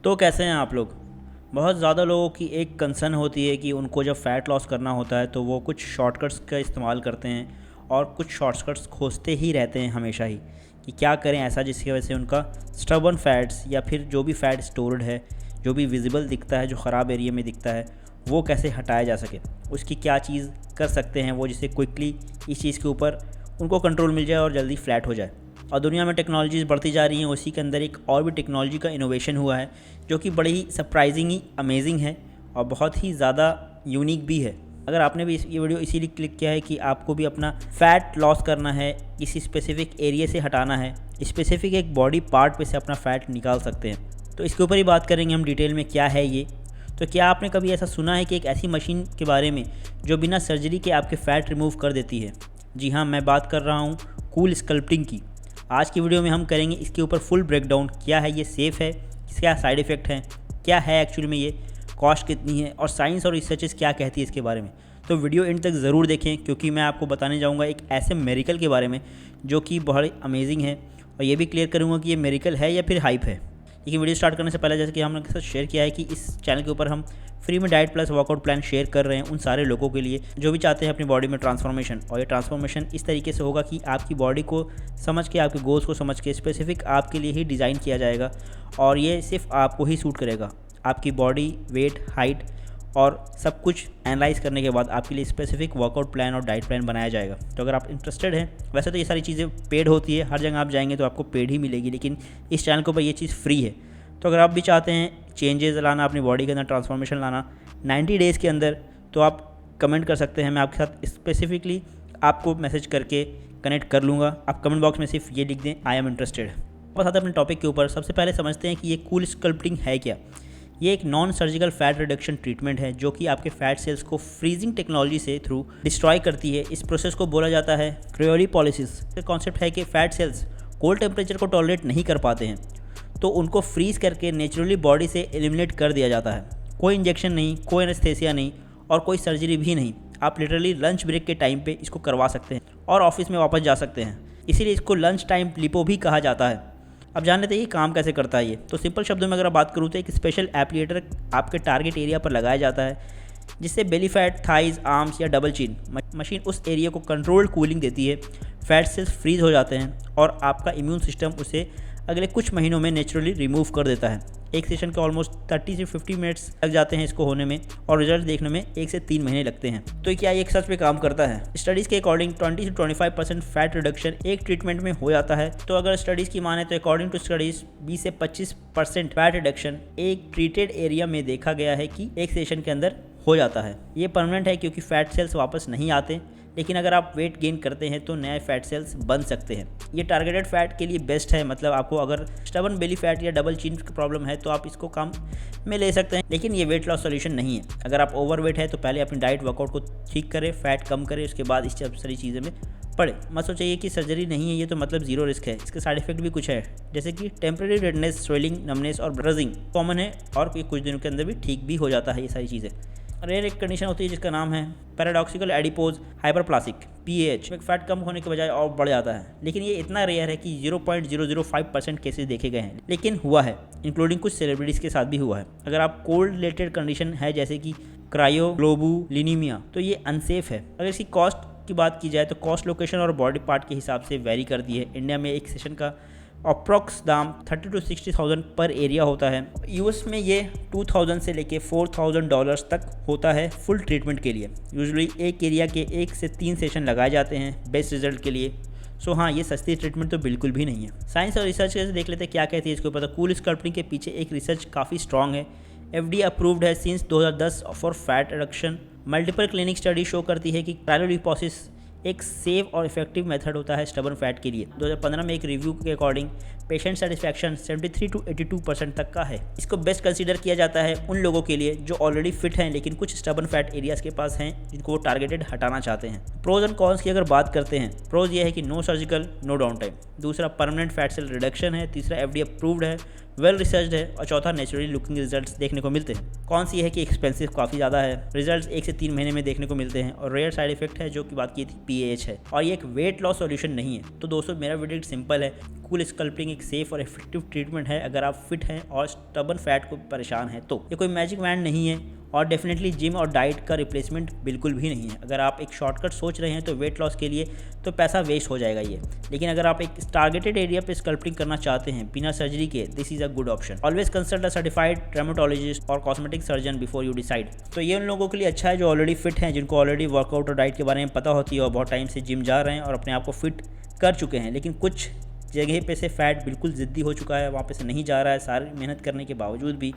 तो कैसे हैं आप लोग। बहुत ज़्यादा लोगों की एक कंसर्न होती है कि उनको जब फ़ैट लॉस करना होता है तो वो कुछ शॉर्टकट्स का इस्तेमाल करते हैं और कुछ शॉर्टकट्स खोजते ही रहते हैं हमेशा ही कि क्या करें ऐसा जिसकी वजह से उनका स्टबर्न फैट्स या फिर जो भी फ़ैट स्टोर्ड है, जो भी विजिबल दिखता है, जो ख़राब एरिया में दिखता है, वो कैसे हटाया जा सके। उसकी क्या चीज़ कर सकते हैं वो, जिससे क्विकली इस चीज़ के ऊपर उनको कंट्रोल मिल जाए और जल्दी फ्लैट हो जाए। और दुनिया में टेक्नोलॉजीज़ बढ़ती जा रही हैं, उसी के अंदर एक और भी टेक्नोलॉजी का इनोवेशन हुआ है जो कि बड़ी ही सरप्राइजिंग ही अमेजिंग है और बहुत ही ज़्यादा यूनिक भी है। अगर आपने भी ये वीडियो इसीलिए क्लिक किया है कि आपको भी अपना फ़ैट लॉस करना है, किसी स्पेसिफिक एरिया से हटाना है, स्पेसिफिक एक बॉडी पार्ट पे से अपना फ़ैट निकाल सकते हैं, तो इसके ऊपर ही बात करेंगे हम डिटेल में क्या है ये। तो क्या आपने कभी ऐसा सुना है कि एक ऐसी मशीन के बारे में जो बिना सर्जरी के आपके फ़ैट रिमूव कर देती है? जी हाँ, मैं बात कर रहा हूँ कूल स्कल्पटिंग की। आज की वीडियो में हम करेंगे इसके ऊपर फुल ब्रेकडाउन, क्या है ये, सेफ़ है, क्या साइड इफ़ेक्ट हैं, क्या है एक्चुअली में ये, कॉस्ट कितनी है और साइंस और रिसर्चेस क्या कहती है इसके बारे में। तो वीडियो एंड तक ज़रूर देखें क्योंकि मैं आपको बताने जाऊँगा एक ऐसे मेरिकल के बारे में जो कि बहुत अमेजिंग है और ये भी क्लियर करूँगा कि ये मेरिकल है या फिर हाइप है। लेकिन वीडियो स्टार्ट करने से पहले जैसे कि हमने आपके साथ शेयर किया है कि इस चैनल के ऊपर हम फ्री में diet plus workout plan share कर रहे हैं उन सारे लोगों के लिए जो भी चाहते हैं अपनी बॉडी में ट्रांसफॉर्मेशन। और ये ट्रांसफॉर्मेशन इस तरीके से होगा कि आपकी बॉडी को समझ के, आपके गोल्स को समझ के स्पेसिफिक आपके लिए ही डिज़ाइन किया जाएगा और ये सिर्फ आपको ही सूट करेगा। आपकी बॉडी, वेट, हाइट और सब कुछ एनालाइज करने के बाद आपके लिए स्पेसिफिक वर्कआउट प्लान और डाइट प्लान बनाया जाएगा। तो अगर आप इंटरेस्टेड हैं, वैसे तो ये सारी चीज़ें पेड होती है, हर जगह आप जाएंगे तो आपको पेड ही मिलेगी, लेकिन इस चैनल के ऊपर ये चीज़ फ्री है। तो अगर आप भी चाहते हैं चेंजेस लाना, अपनी बॉडी के अंदर ट्रांसफॉर्मेशन लाना 90 डेज़ के अंदर, तो आप कमेंट कर सकते हैं। मैं आपके साथ स्पेसिफिकली आपको मैसेज करके कनेक्ट कर लूँगा। आप कमेंट बॉक्स में सिर्फ ये लिख दें, आई एम इंटरेस्टेड। बस आते अपने टॉपिक के ऊपर। सबसे पहले समझते हैं कि ये कूल स्कल्पटिंग है क्या। ये एक non surgical fat reduction treatment है जो कि आपके फैट सेल्स को फ्रीजिंग टेक्नोलॉजी से थ्रू डिस्ट्रॉय करती है। इस प्रोसेस को बोला जाता है क्रायोलिपोलिसिस। कॉन्सेप्ट है कि फैट सेल्स कोल्ड टेम्परेचर को टॉलरेट नहीं कर पाते हैं, तो उनको फ्रीज़ करके नेचुरली बॉडी से एलिमिनेट कर दिया जाता है। कोई इंजेक्शन नहीं, कोई एनेस्थेसिया नहीं और कोई सर्जरी भी नहीं। आप लिटरली लंच ब्रेक के टाइम पे इसको करवा सकते हैं और ऑफिस में वापस जा सकते हैं। इसीलिए इसको लंच टाइम लिपो भी कहा जाता है। अब जान लेते हैं ये काम कैसे करता है ये। तो सिंपल शब्दों में अगर बात करूँ तो एक स्पेशल एप्लीकेटर आपके टारगेट एरिया पर लगाया जाता है जिससे बेली फैट, थाइज, आर्म्स या डबल चिन मशीन उस एरिया को कंट्रोल्ड कूलिंग देती है। फैट सेल्स फ्रीज हो जाते हैं और आपका इम्यून सिस्टम उसे अगले कुछ महीनों में नेचुरली रिमूव कर देता है। एक सेशन के ऑलमोस्ट 30 से 50 मिनट्स लग जाते हैं इसको होने में और रिजल्ट देखने में 1 से 3 महीने लगते हैं। तो क्या ये एक सच पे काम करता है? स्टडीज़ के अकॉर्डिंग 20 से 25% फैट रिडक्शन एक ट्रीटमेंट में हो जाता है। तो अगर स्टडीज़ की माने तो अकॉर्डिंग टू स्टडीज़ 20 से 25% फैट रिडक्शन एक ट्रीटेड एरिया में देखा गया है कि एक सेशन के अंदर हो जाता है। ये परमानेंट है क्योंकि फैट सेल्स वापस नहीं आते, लेकिन अगर आप वेट गेन करते हैं तो नए फैट सेल्स बन सकते हैं। ये टारगेटेड फैट के लिए बेस्ट है। मतलब आपको अगर स्टबर्न बेली फैट या डबल चिन की प्रॉब्लम है तो आप इसको काम में ले सकते हैं, लेकिन ये वेट लॉस सॉल्यूशन नहीं है। अगर आप ओवरवेट है तो पहले अपनी डाइट वर्कआउट को ठीक करें, फैट कम करें, उसके बाद इस सारी चीज़ें में पड़े। मत सोचिए कि सर्जरी नहीं है ये तो मतलब जीरो रिस्क है। इसके साइड इफेक्ट भी कुछ है, जैसे कि टेम्परेरी रेडनेस, स्वेलिंग, नमनेस और ब्रजिंग कॉमन है और कुछ दिनों के अंदर भी ठीक भी हो जाता है ये सारी चीज़ें। रेयर एक कंडीशन होती है जिसका नाम है पैराडॉक्सिकल एडिपोज हाइपरप्लासिक PAH। फैट कम होने के बजाय और बढ़ जाता है, लेकिन ये इतना रेयर है कि 0.005% केसेस देखे गए हैं, लेकिन हुआ है, इंक्लूडिंग कुछ सेलिब्रिटीज़ के साथ भी हुआ है। अगर आप कोल्ड रिलेटेड कंडीशन है जैसे कि क्रायोग्लोबुलिनीमिया तो ये अनसेफ है। अगर इसकी कॉस्ट की बात की जाए तो कॉस्ट लोकेशन और बॉडी पार्ट के हिसाब से वेरी करती है। इंडिया में एक सेशन का अप्रॉक्स दाम 30 to 60,000 पर एरिया होता है। यूएस में ये 2000 से लेके $4,000 तक होता है फुल ट्रीटमेंट के लिए। यूजुअली एक एरिया के 1 से 3 सेशन लगाए जाते हैं बेस्ट रिजल्ट के लिए। सो हाँ, ये सस्ती ट्रीटमेंट तो बिल्कुल भी नहीं है। साइंस और रिसर्च कैसे देख लेते हैं क्या कहती है इसके ऊपर। तो कूल स्कल्पटिंग के पीछे एक रिसर्च काफ़ी स्ट्रॉन्ग है, FDA अप्रूव्ड है since 2010 for fat reduction. Multiple clinic study show करती है कि क्रायोलिपोलिसिस एक सेफ और इफेक्टिव मेथड होता है स्टबर्न फैट के लिए। 2015 में एक रिव्यू के अकॉर्डिंग पेशेंट सेटिस्फैक्शन 73 to 82% तक का है। इसको बेस्ट कंसीडर किया जाता है उन लोगों के लिए जो ऑलरेडी फिट हैं लेकिन कुछ स्टबर्न फैट एरियाज के पास हैं जिनको वो टारगेटेड हटाना चाहते हैं। प्रोज एंड कॉन्स की अगर बात करते हैं, प्रोज ये है कि no surgical, no down time. दूसरा परमानेंट फैट सेल रिडक्शन है। तीसरा FDA अप्रूव्ड है, वेल रिसर्च्ड है। और चौथा नेचुरली लुकिंग रिजल्ट्स देखने को मिलते हैं। कौन सी है कि एक्सपेंसिव काफ़ी ज़्यादा है, रिजल्ट्स 1 से 3 महीने में देखने को मिलते हैं और रेयर साइड इफेक्ट है जो कि बात की थी PAH है। और ये एक वेट लॉस सॉल्यूशन नहीं है। तो दोस्तों मेरा वीडियो सिंपल है, कूल स्कल्पटिंग एक सेफ और इफेक्टिव ट्रीटमेंट है अगर आप फिट हैं और स्टबन फैट को परेशान हैं तो। ये कोई मैजिक वैंड नहीं है और डेफिनेटली जिम और डाइट का रिप्लेसमेंट बिल्कुल भी नहीं है। अगर आप एक शॉर्टकट सोच रहे हैं तो वेट लॉस के लिए तो पैसा वेस्ट हो जाएगा ये, लेकिन अगर आप एक टारगेटेड एरिया पे स्कल्पटिंग करना चाहते हैं बिना सर्जरी के, this is a good option. Always consult a certified traumatologist और cosmetic surgeon before you decide. तो ये उन लोगों के लिए अच्छा है जो ऑलरेडी फिट हैं, जिनको ऑलरेडी वर्कआउट और डाइट के बारे में पता होती है और बहुत टाइम से जिम जा रहे हैं और अपने आप को फिट कर चुके हैं, लेकिन कुछ जगह पे से फैट बिल्कुल ज़िद्दी हो चुका है, वहाँ पे से नहीं जा रहा है सारी मेहनत करने के बावजूद भी।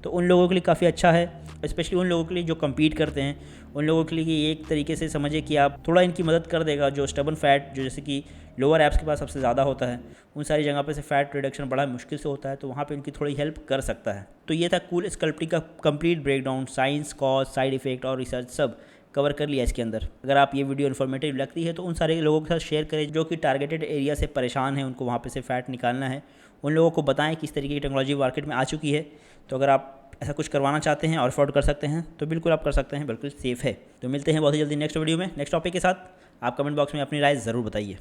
तो उन लोगों के लिए काफ़ी अच्छा है, स्पेशली उन लोगों के लिए जो कम्पीट करते हैं, उन लोगों के लिए ये एक तरीके से समझिए कि आप थोड़ा इनकी मदद कर देगा। जो स्टबन फैट जो जैसे कि लोअर एब्स के पास सबसे ज़्यादा होता है, उन सारी जगह पे से फैट रिडक्शन बड़ा मुश्किल से होता है, तो वहाँ पे उनकी थोड़ी हेल्प कर सकता है। तो ये था कूल स्कल्पटिंग का complete breakdown, science, cause, side effect और रिसर्च सब कवर कर लिया इसके अंदर। अगर आप ये वीडियो इन्फॉर्मेटिव लगती है तो उन सारे लोगों के साथ शेयर करें जो कि टारगेटेड एरिया से परेशान हैं, उनको वहाँ पे से फ़ैट निकालना है। उन लोगों को बताएं किस तरीके की टेक्नोलॉजी मार्केट में आ चुकी है। तो अगर आप ऐसा कुछ करवाना चाहते हैं और अफोर्ड कर सकते हैं तो बिल्कुल आप कर सकते हैं, बिल्कुल सेफ़ है। तो मिलते हैं बहुत ही जल्दी नेक्स्ट वीडियो में नेक्स्ट टॉपिक के साथ। आप कमेंट बॉक्स में अपनी राय ज़रूर बताइए।